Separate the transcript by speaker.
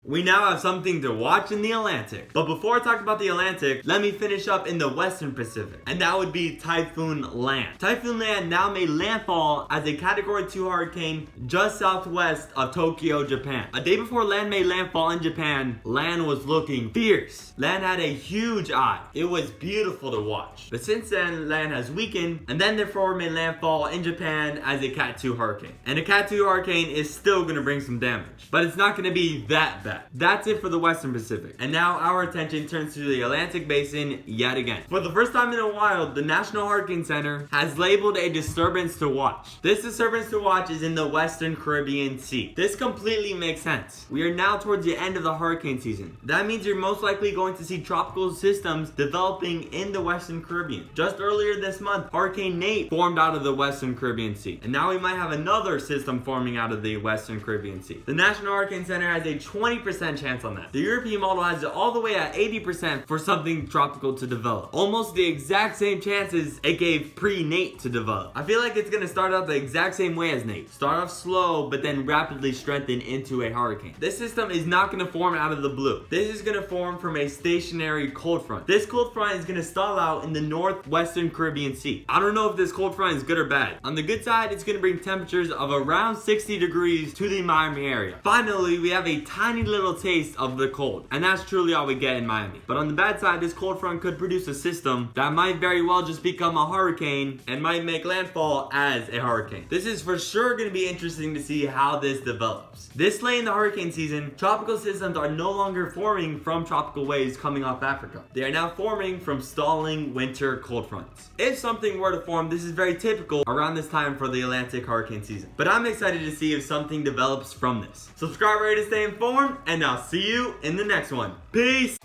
Speaker 1: We now have something to watch in the Atlantic. But before I talk about the Atlantic, let me finish up in the Western Pacific. And that would be Typhoon Land. Typhoon Land now made landfall as a Category 2 hurricane just southwest of Tokyo, Japan. A day before Land made landfall in Japan, Land was looking fierce. Land had a huge eye. It was beautiful to watch. But since then, Land has weakened and then therefore made landfall in Japan as a Cat 2 hurricane. And a Cat 2 hurricane is still going to bring some damage. But it's not going to be that bad. That's it for the Western Pacific. And now our attention turns to the Atlantic Basin yet again. For the first time in a while, the National Hurricane Center has labeled a disturbance to watch. This disturbance to watch is in the Western Caribbean Sea. This completely makes sense. We are now towards the end of the hurricane season. That means you're most likely going to see tropical systems developing in the Western Caribbean. Just earlier this month, Hurricane Nate formed out of the Western Caribbean Sea. And now we might have another system forming out of the Western Caribbean Sea. The National Hurricane Center has a 20% chance on that. The European model has it all the way at 80% for something tropical to develop. Almost the exact same chances it gave pre-Nate to develop. I feel like it's going to start out the exact same way as Nate. Start off slow, but then rapidly strengthen into a hurricane. This system is not going to form out of the blue. This is going to form from a stationary cold front. This cold front is going to stall out in the northwestern Caribbean Sea. I don't know if this cold front is good or bad. On the good side, it's going to bring temperatures of around 60 degrees to the Miami area. Finally, we have a tiny little taste of the cold, and that's truly all we get in Miami. But on the bad side, this cold front could produce a system that might very well just become a hurricane and might make landfall as a hurricane. This is for sure going to be interesting to see how this develops. This late in the hurricane season, tropical systems are no longer forming from tropical waves coming off Africa. They are now forming from stalling winter cold fronts. If something were to form, this is very typical around this time for the Atlantic hurricane season. But I'm excited to see if something develops from this. Subscribe ready to stay informed, and I'll see you in the next one. Peace!